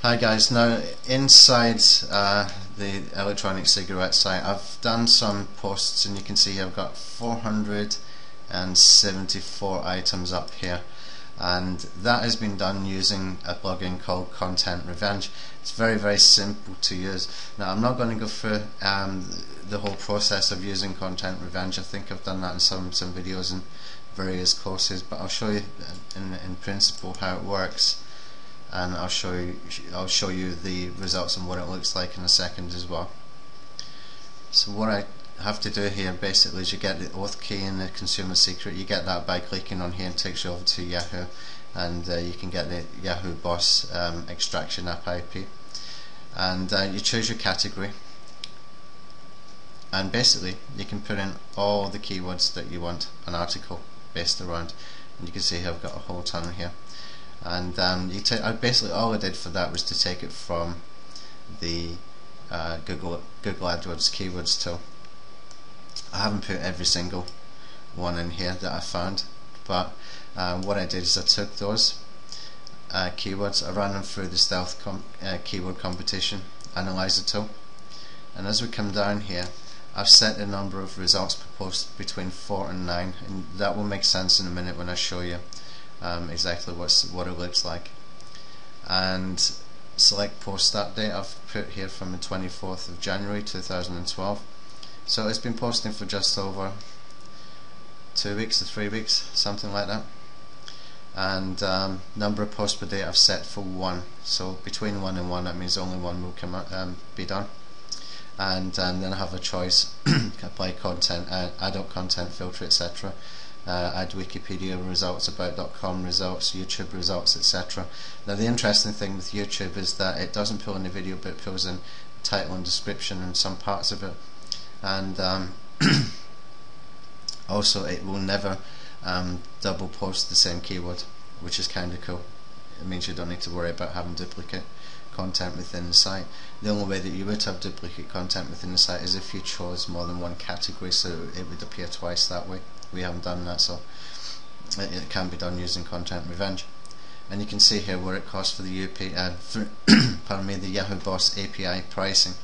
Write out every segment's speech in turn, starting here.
Hi guys, now inside the electronic cigarette site I've done some posts, and you can see I've got 474 items up here, and that has been done using a plugin called Content Revenge. It's very simple to use. Now I'm not going to go through the whole process of using Content Revenge. I think I've done that in some videos and various courses, but I'll show you in principle how it works, and I'll show you the results and what it looks like in a second as well. So what I have to do here basically is you get the auth key and the consumer secret. You get that by clicking on here, and it takes you over to Yahoo, and you can get the Yahoo Boss extraction app IP, and you choose your category, and basically you can put in all the keywords that you want an article based around, and you can see here I've got a whole ton here. And basically all I did for that was to take it from the Google AdWords keywords tool. I haven't put every single one in here that I found, but what I did is I took those keywords, I ran them through the stealth keyword competition analyzer tool, and as we come down here I've set the number of results per post between 4 and 9, and that will make sense in a minute when I show you exactly what it looks like. And select post start date I've put here from the 24th of January 2012. So it's been posting for just over 2 weeks or 3 weeks, something like that. And number of posts per day I've set for 1. So between 1 and 1, that means only 1 will be done. And then I have a choice: apply content, adult content filter, etc. Add Wikipedia results, about.com results, YouTube results, etc. Now the interesting thing with YouTube is that it doesn't pull in the video, but it pulls in title and description and some parts of it, and also it will never double post the same keyword, which is kind of cool. It means you don't need to worry about having duplicate content within the site. The only way that you would have duplicate content within the site is if you chose more than one category, so it would appear twice that way. We haven't done that, so it can be done using Content Revenge. And you can see here where it costs for the the Yahoo Boss API pricing.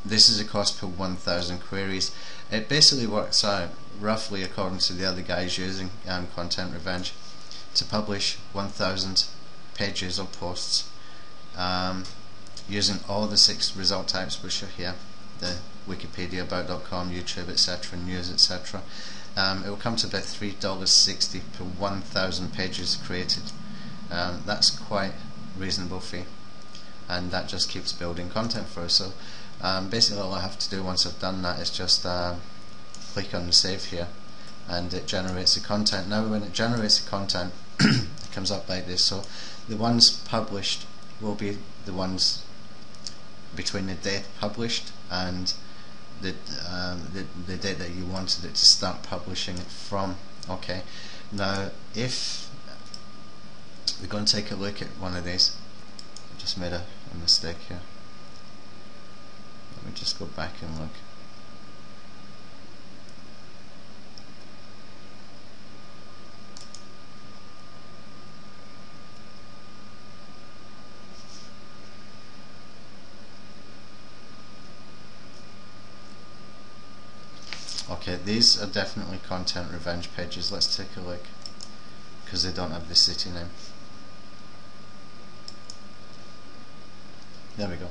This is a cost per 1,000 queries. It basically works out roughly, according to the other guys using Content Revenge, to publish 1,000 pages or posts using all the 6 result types which are here: the Wikipedia, about.com, YouTube, etc., news, etc. It will come to about $3.60 per 1,000 pages created. That's quite reasonable fee, and that just keeps building content for us. So basically all I have to do once I've done that is just click on the save here, and it generates the content. Now when it generates the content it comes up like this. So the ones published will be the ones between the date published and the date that you wanted it to start publishing it from. Okay, now if we're going to take a look at one of these, I just made a mistake here. Let me just go back and look. Okay, these are definitely Content Revenge pages. Let's take a look, because they don't have the city name. There we go.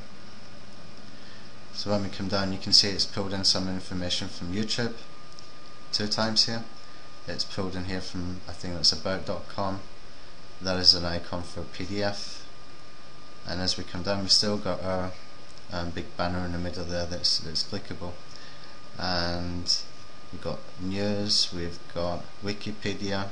So when we come down, you can see it's pulled in some information from YouTube 2 times here. It's pulled in here from, I think that's about.com. That is an icon for PDF. And as we come down, we've still got our big banner in the middle there that's clickable. And we've got news, we've got Wikipedia,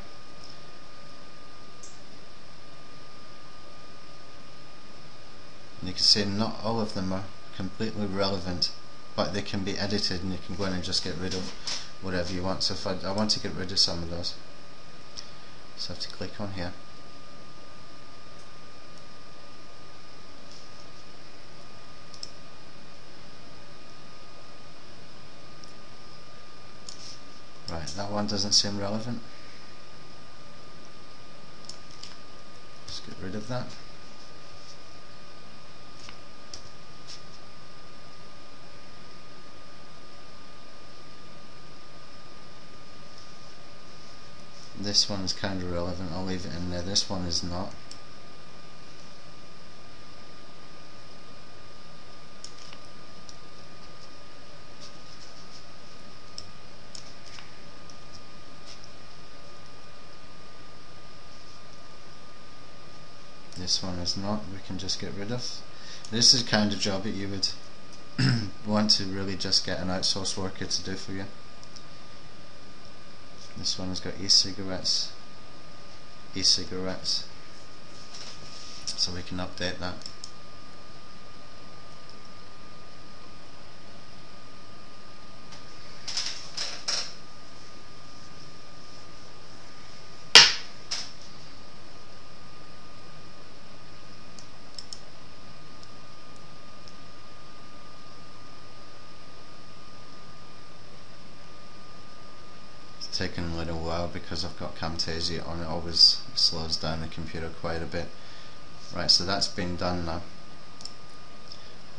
and you can see not all of them are completely relevant, but they can be edited, and you can go in and just get rid of whatever you want. So if I want to get rid of some of those, so I have to click on here. Right, that one doesn't seem relevant. Let's get rid of that. This one is kind of relevant, I'll leave it in there. This one is not. This one is not, we can just get rid of. This is the kind of job that you would want to really just get an outsourced worker to do for you. This one has got e-cigarettes, so we can update that. Taken a little while because I've got Camtasia on. It always slows down the computer quite a bit. Right, so that's been done now,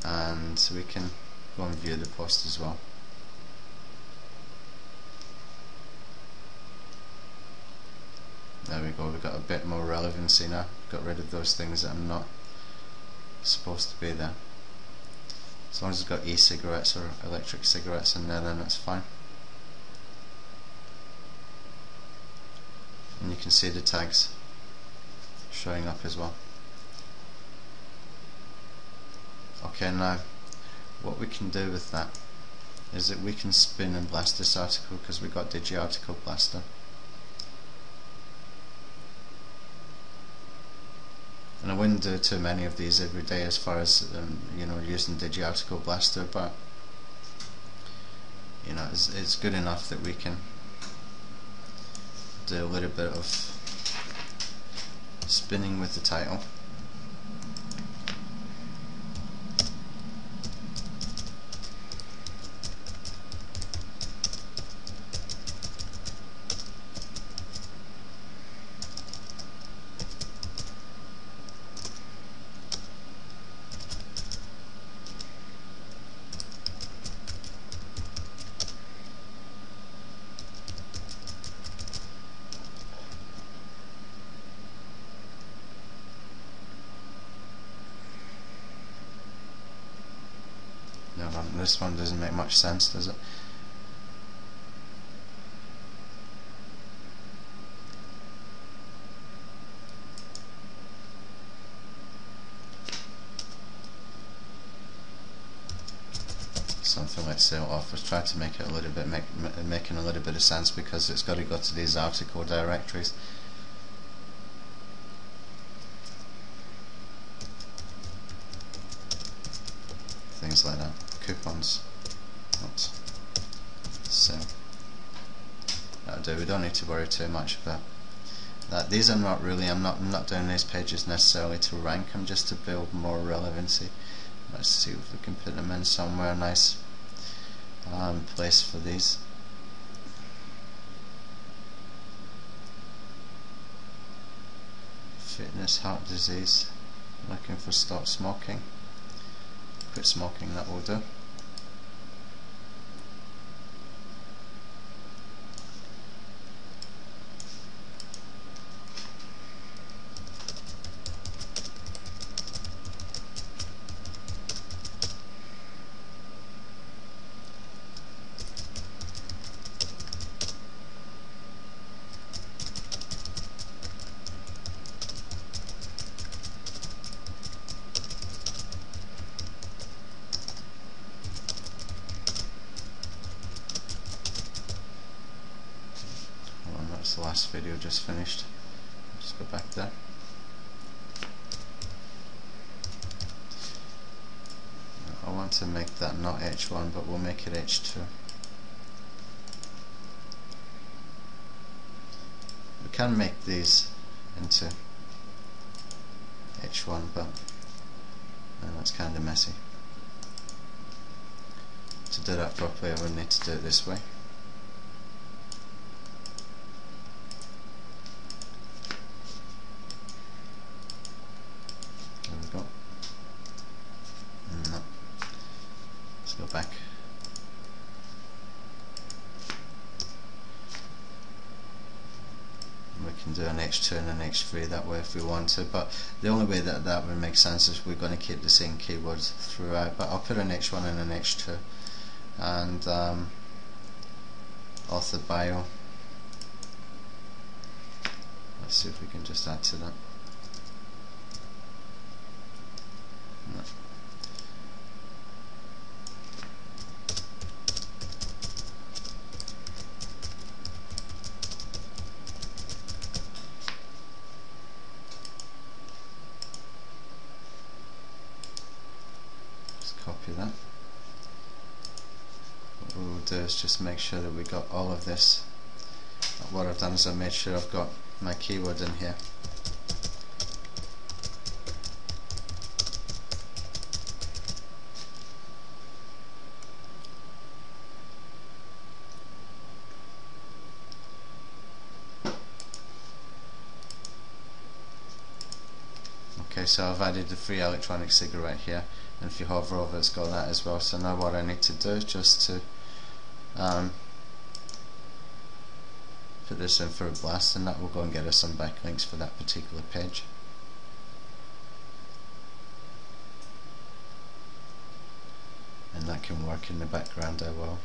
and we can go and view the post as well. There we go, we've got a bit more relevancy now. Got rid of those things that are not supposed to be there. As long as it's got e-cigarettes or electric cigarettes in there, then that's fine. And you can see the tags showing up as well. Okay, now what we can do with that is that we can spin and blast this article, because we've got DigiArticle Blaster. And I wouldn't do too many of these every day as far as you know, using DigiArticle Blaster, but you know, it's good enough that we can do a little bit of spinning with the title. No, this one doesn't make much sense, does it? Something like sale offers. Try to make it a little bit, making a little bit of sense, because it's got to go to these article directories. Things like that. Coupons, not sale. That'll do. We don't need to worry too much about that. These are not really. I'm not doing these pages necessarily to rank them, just to build more relevancy. Let's see if we can put them in somewhere nice place for these. Fitness, heart disease. Looking for stop smoking. Quit smoking, that will do. That's the last video just finished. Just go back there. I want to make that not H1, but we'll make it H2. We can make these into H1, but that's kind of messy. To do that properly, I would need to do it this way. Go back. next 2 and the next 3 that way if we want to, but the only way that that would make sense is we're going to keep the same keywords throughout. But I'll put a next 1 and a next 2, and author bio. Let's see if we can just add to that. No. Copy that. What we will do is just make sure that we got all of this. What I've done is I've made sure I've got my keyword in here. Okay, so I've added the free electronic cigarette here, and if you hover over it's got that as well. So now what I need to do is just to put this in for a blast, and that will go and get us some backlinks for that particular page. And that can work in the background as well.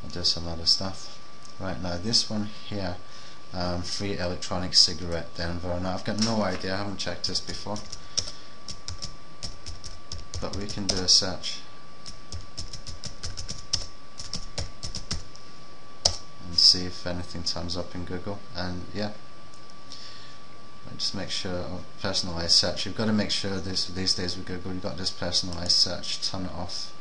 I'll do some other stuff. Right, now this one here, free electronic cigarette Denver. Now I've got no idea, I haven't checked this before, but we can do a search and see if anything turns up in Google. And yeah, just make sure, personalized search, you've got to make sure these days with Google you've got this personalized search, turn it off.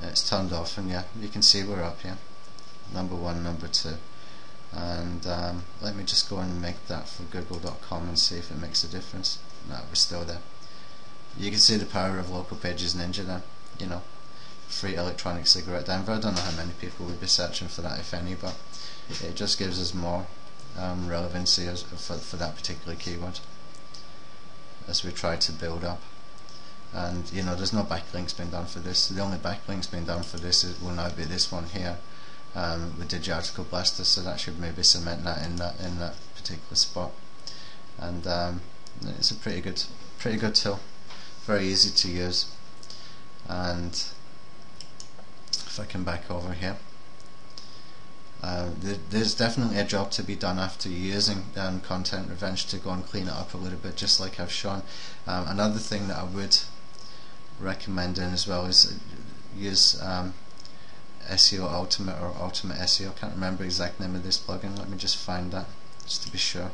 It's turned off, and yeah, you can see we're up here, number 1, number 2, and let me just go and make that for google.com and see if it makes a difference. No, we're still there. You can see the power of local pages ninja there, you know, free electronic cigarette Denver. I don't know how many people would be searching for that, if any, but it just gives us more relevancy for that particular keyword as we try to build up. And you know, there's no backlinks being done for this. The only backlinks being done for this will now be this one here with the article blaster, so that should maybe cement that in that particular spot. And it's a pretty good tool, very easy to use. And if I come back over here, there's definitely a job to be done after using Content Revenge to go and clean it up a little bit, just like I've shown. Another thing that I would recommend doing as well is use SEO Ultimate or Ultimate SEO. I can't remember the exact name of this plugin. Let me just find that just to be sure.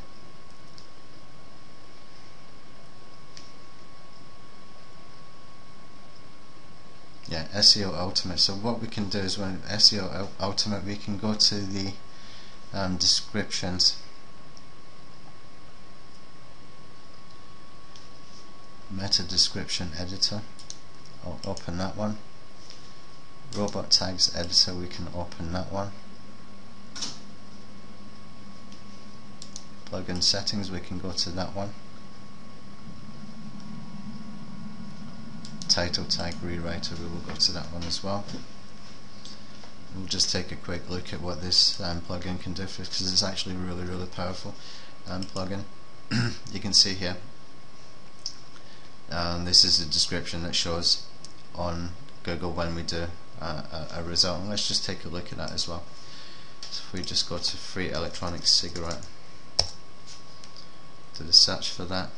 Yeah, SEO Ultimate. So what we can do is, when SEO Ultimate, we can go to the descriptions, meta description editor. I'll open that one. Robot tags editor, we can open that one. Plugin settings, we can go to that one. Title tag rewriter, we will go to that one as well. We'll just take a quick look at what this plugin can do, because it's actually really powerful plugin. You can see here, this is the description that shows on Google when we do a result. And let's just take a look at that as well. So if we just go to free electronic cigarette, do the search for that.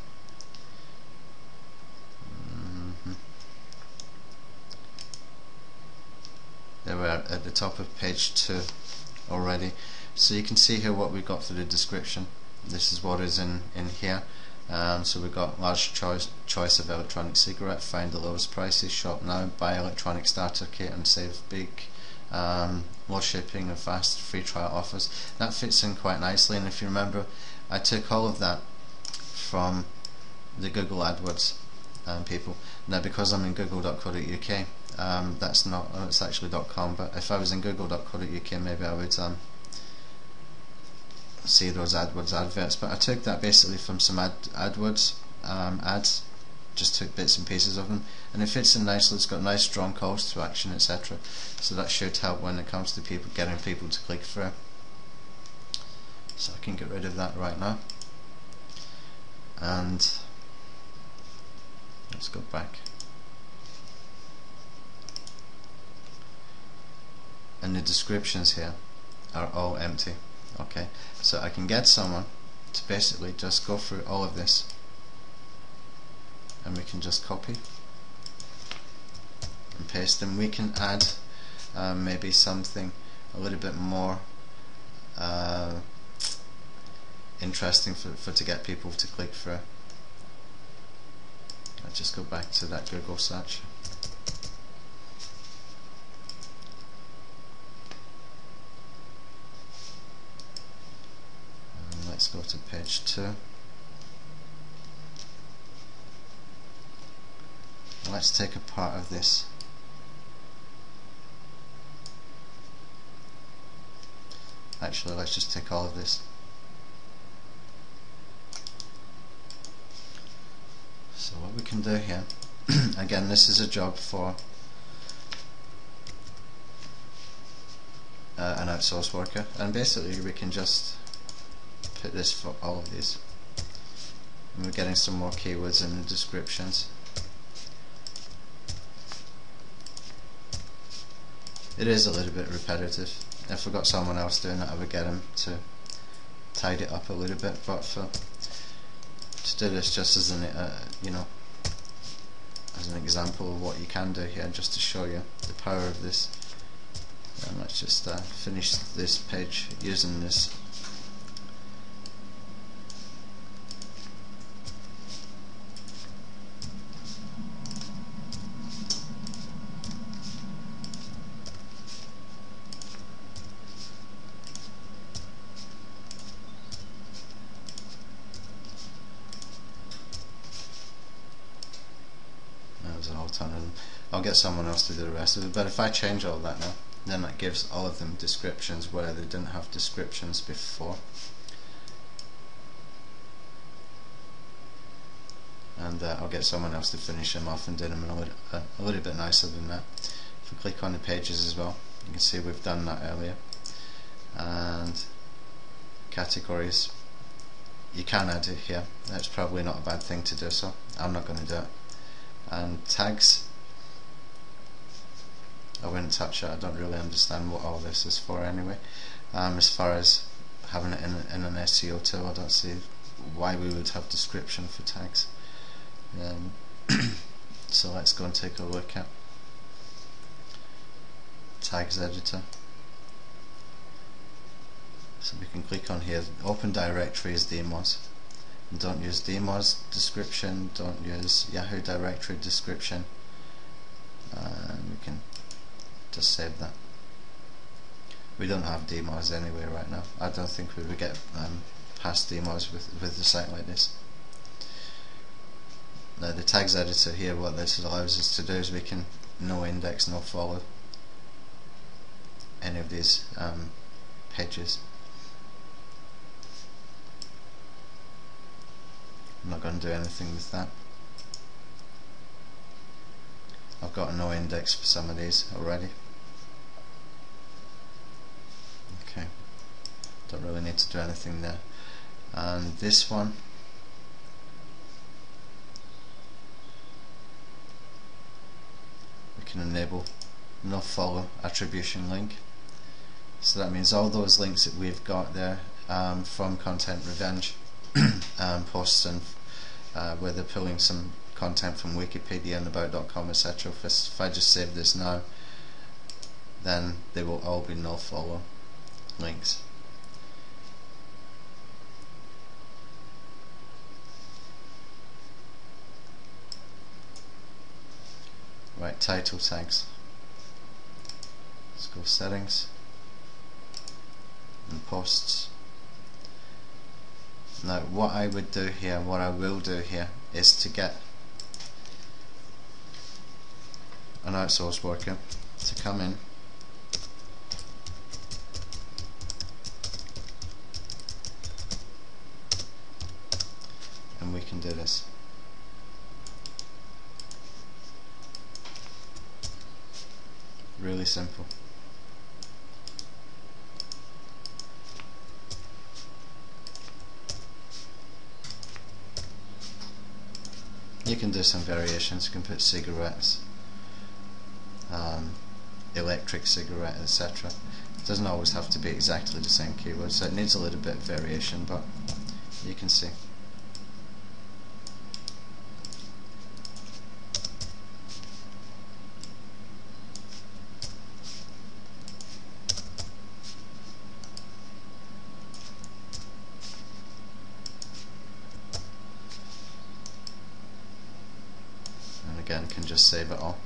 There we are at the top of page 2 already. So you can see here what we've got for the description. This is what is in here. So we've got large choice of electronic cigarette, find the lowest prices, shop now, buy electronic starter kit and save big, low shipping and fast free trial offers. That fits in quite nicely, and if you remember, I took all of that from the Google AdWords people. Now because I'm in google.co.uk, that's not, it's actually .com, but if I was in google.co.uk, maybe I would see those AdWords adverts. But I took that basically from some AdWords ads, just took bits and pieces of them, and it fits in nicely. It's got nice strong calls to action, etc. So that should help when it comes to people getting people to click through. So I can get rid of that right now, and let's go back. And the descriptions here are all empty. Okay, so I can get someone to basically just go through all of this, and we can just copy and paste them. We can add maybe something a little bit more interesting for to get people to click through. Let's just go back to that Google search. And let's go to page 2. Let's take a part of this. Actually, let's just take all of this. So what we can do here, again, this is a job for an outsourced worker, and basically we can just put this for all of these, and we're getting some more keywords in the descriptions. It is a little bit repetitive. If I got someone else doing it, I would get him to tidy it up a little bit, but to do this just as an as an example of what you can do here, just to show you the power of this. And let's just finish this page using this. And I'll get someone else to do the rest of it, but if I change all that now, then that gives all of them descriptions where they didn't have descriptions before. And I'll get someone else to finish them off and do them a little bit nicer than that. If we click on the pages as well, you can see we've done that earlier. And categories, you can add it here. That's probably not a bad thing to do, so I'm not going to do it. And tags, I wouldn't touch it. I don't really understand what all this is for anyway. As far as having it in an SEO tool, I don't see why we would have description for tags. So let's go and take a look at tags editor. So we can click on here, open directory as demos. Don't use demos description, don't use Yahoo directory description, and we can just save that. We don't have demos anyway right now. I don't think we would get past demos with a site like this. Now the tags editor here, what this allows us to do is we can no index, no follow any of these pages. I'm not going to do anything with that. I've got a no index for some of these already. Okay, don't really need to do anything there. And this one, we can enable no follow attribution link. So that means all those links that we've got there from Content Revenge posts and where they're pulling some content from Wikipedia and about.com, etc. If I just save this now, then they will all be no follow links. Right, title tags. Let's go settings and posts. Now what I would do here, what I will do here, is to get an outsourced worker to come in and we can do this. Really simple. You can do some variations. You can put cigarettes, electric cigarette, etc. It doesn't always have to be exactly the same keyword, so it needs a little bit of variation, but you can see. And again, can just save it all.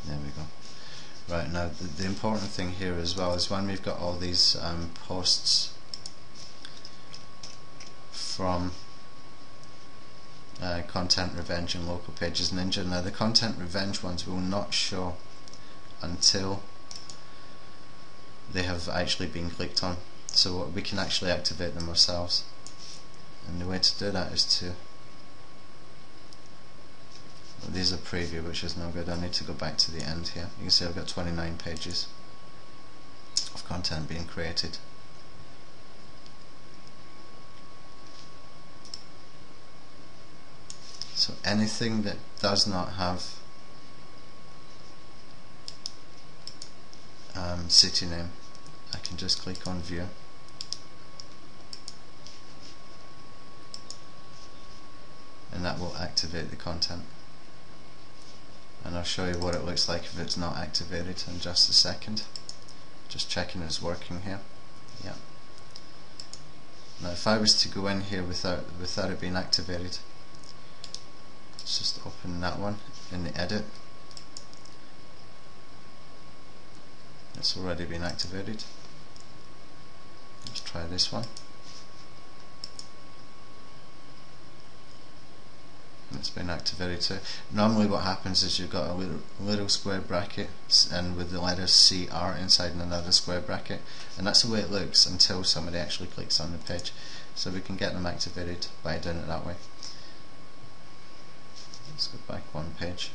There we go. Right, now the important thing here as well is when we've got all these posts from Content Revenge and Local Pages Ninja. Now the Content Revenge ones will not show until they have actually been clicked on, so we can actually activate them ourselves, and the way to do that is to, these are preview, which is no good. I need to go back to the end here. You can see I've got 29 pages of content being created. So anything that does not have city name, I can just click on view, and that will activate the content. And I'll show you what it looks like if it's not activated in just a second. Just checking it's working here. Yeah. Now if I was to go in here without it being activated, let's just open that one in the edit. It's already been activated. Let's try this one. It's been activated too. Normally what happens is you've got a little square bracket and with the letter CR inside and another square bracket, and that's the way it looks until somebody actually clicks on the page. So we can get them activated by doing it that way. Let's go back one page.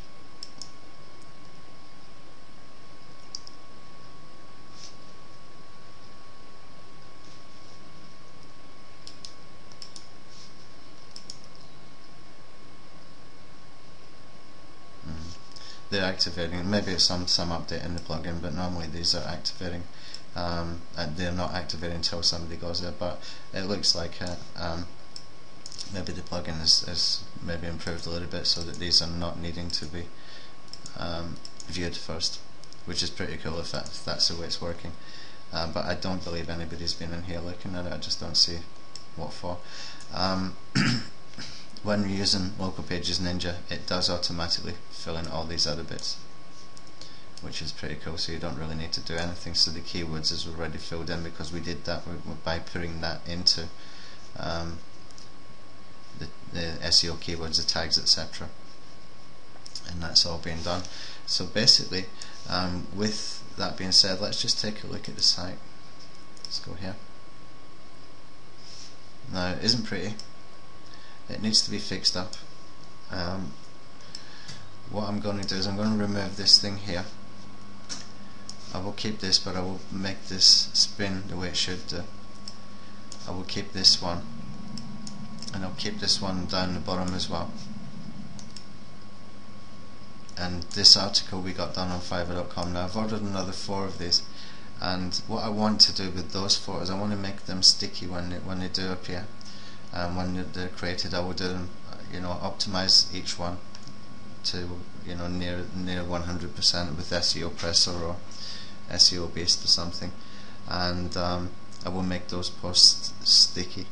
They're activating. Maybe it's some update in the plugin, but normally these are activating, and they're not activating until somebody goes there. But it looks like maybe the plugin is maybe improved a little bit so that these are not needing to be viewed first, which is pretty cool if that's the way it's working. But I don't believe anybody's been in here looking at it. I just don't see what for. When you're using Local Pages Ninja, it does automatically fill in all these other bits, which is pretty cool, so you don't really need to do anything. So the keywords is already filled in because we did that by putting that into the SEO keywords, the tags, etc. And that's all being done. So basically, with that being said, let's just take a look at the site. Let's go here. Now, it isn't pretty. It needs to be fixed up. What I'm going to do is I'm going to remove this thing here. I will keep this, but I will make this spin the way it should do. I will keep this one, and I'll keep this one down the bottom as well. And this article we got done on Fiverr.com. Now I've ordered another 4 of these, and what I want to do with those 4 is I want to make them sticky when they do appear. When they're created, I will do them, optimize each one to near 100% with SEO Presser or SEO Based or something, and I will make those posts sticky.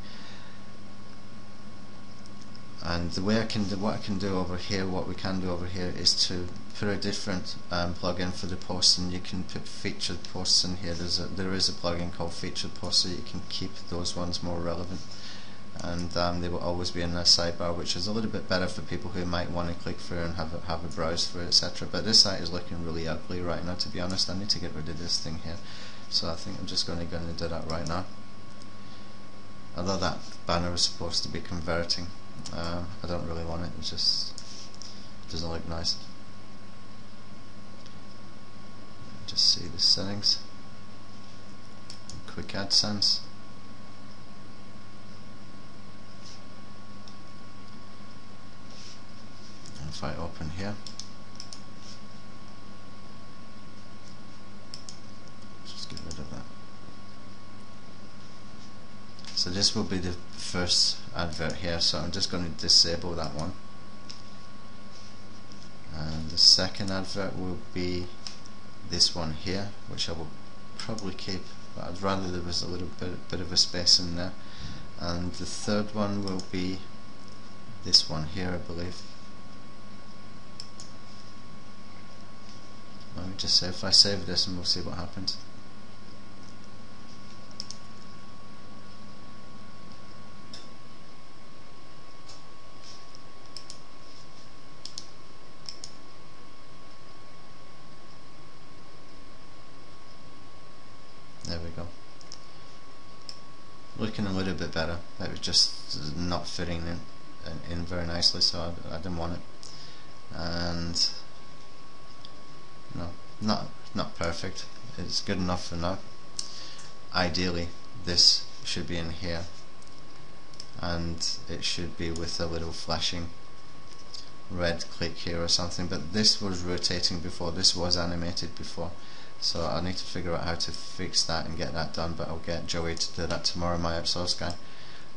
And the way what we can do over here is to put a different plugin for the posts, and you can put featured posts in here. There is a plugin called Featured Posts, so you can keep those ones more relevant. And they will always be in a sidebar, which is a little bit better for people who might want to click through and have a browse through, etc. But this site is looking really ugly right now, to be honest. I need to get rid of this thing here, so I think I'm just going to go and do that right now. Although that banner is supposed to be converting, I don't really want it. It's just doesn't look nice. Just see the settings. Quick AdSense. And if I open here, just get rid of that. So this will be the first advert here, so I'm just going to disable that one. And the second advert will be this one here, which I will probably keep, but I'd rather there was a little bit of a space in there. And the third one will be this one here, I believe. Let me just say, if I save this and we'll see what happens. There we go. Looking a little bit better. That was just not fitting in very nicely, so I didn't want it. And no, not perfect. It's good enough for now. Ideally, this should be in here, and it should be with a little flashing red click here or something. But this was rotating before. This was animated before. So I need to figure out how to fix that and get that done, but I'll get Joey to do that tomorrow, my outsource guy,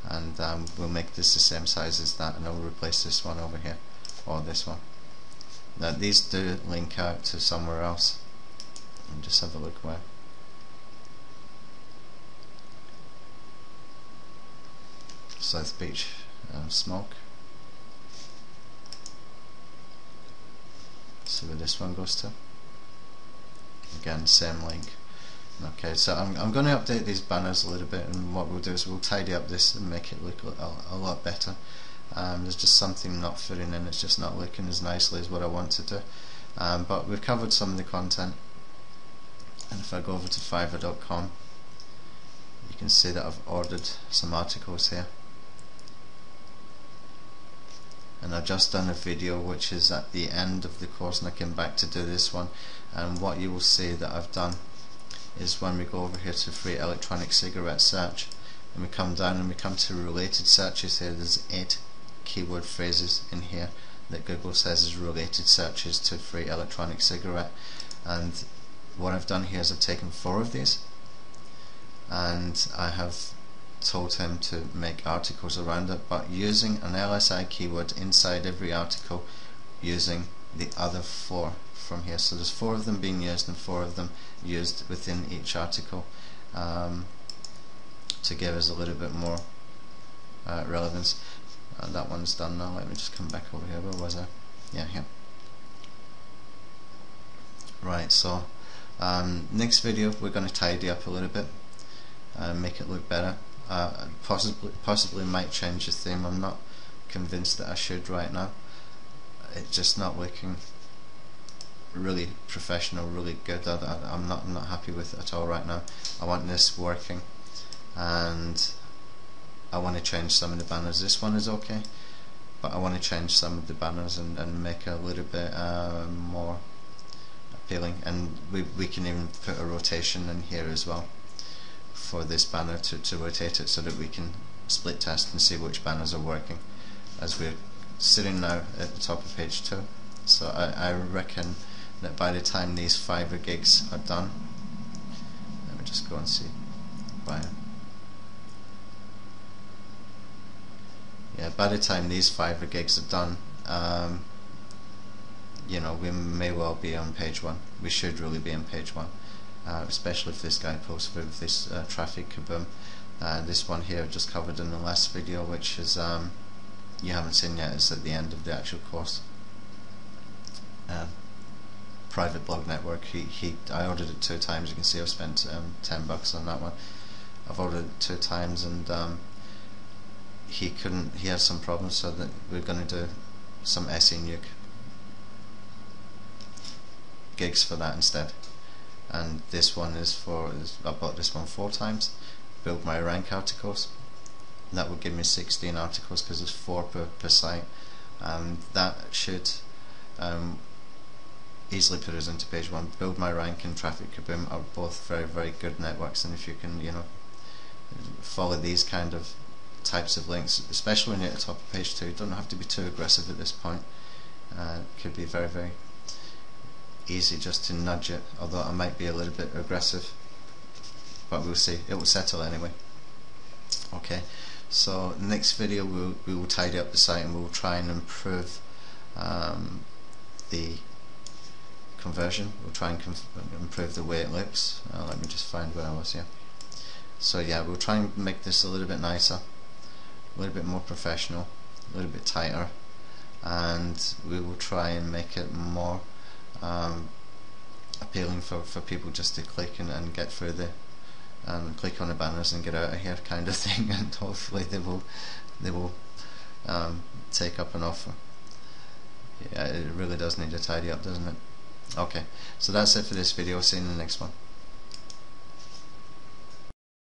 and we'll make this the same size as that, and I'll replace this one over here, or this one. Now these do link out to somewhere else, and just have a look where. South Beach Smoke. See where this one goes to. Again, same link. Okay, so I'm going to update these banners a little bit, and what we'll do is we'll tidy up this and make it look a lot better. There's just something not fitting in, it's just not looking as nicely as what I want to do. But we've covered some of the content, and if I go over to Fiverr.com, you can see that I've ordered some articles here. And I've just done a video which is at the end of the course, and I came back to do this one, and what you will see that I've done is when we go over here to free electronic cigarette search, and we come down and we come to related searches here, there's 8 keyword phrases in here that Google says is related searches to free electronic cigarette. And what I've done here is I've taken 4 of these, and I have told him to make articles around it, but using an LSI keyword inside every article, using the other 4 from here. So there's 4 of them being used and 4 of them used within each article, to give us a little bit more relevance. That one's done now. Let me just come back over here. Where was I? Yeah, here. Right, so next video we're going to tidy up a little bit and make it look better. Possibly might change the theme. I'm not convinced that I should right now. It's just not looking really professional, really good. I'm not happy with it at all right now. I want this working, and I want to change some of the banners. This one is okay, but I want to change some of the banners and make it a little bit more appealing. And we can even put a rotation in here as well for this banner to rotate it, so that we can split test and see which banners are working, as we're sitting now at the top of page 2. So I reckon that by the time these Fiverr gigs are done, let me just go and see. Yeah, by the time these Fiverr gigs are done, you know, we may well be on page 1. We should really be on page 1. Especially if this guy posts with this traffic kaboom. This one here just covered in the last video, which is you haven't seen yet, is at the end of the actual course. Private blog network. I ordered it 2 times. You can see I've spent $10 on that one. I've ordered it 2 times, and he has some problems, so that we're going to do some SE nuke gigs for that instead. And this one I bought this one 4 times, build my rank articles. That would give me 16 articles, because there's 4 per site, and that should easily put us into page 1. Build My Rank and Traffic Kaboom are both very, very good networks, and if you can, follow these kind of types of links, especially when you're at the top of page 2, you don't have to be too aggressive at this point. It could be very, very easy just to nudge it, although I might be a little bit aggressive, but we'll see. It will settle anyway. Okay, so next video we will tidy up the site, and we will try and improve the conversion. We'll try and improve the way it looks. Let me just find where I was here. So yeah, we'll try and make this a little bit nicer, a little bit more professional, a little bit tighter, and we will try and make it more appealing for people just to click and get through the click on the banners and get out of here kind of thing, and hopefully they will take up an offer. Yeah, it really does need to tidy up, doesn't it? Okay, so that's it for this video. See you in the next one.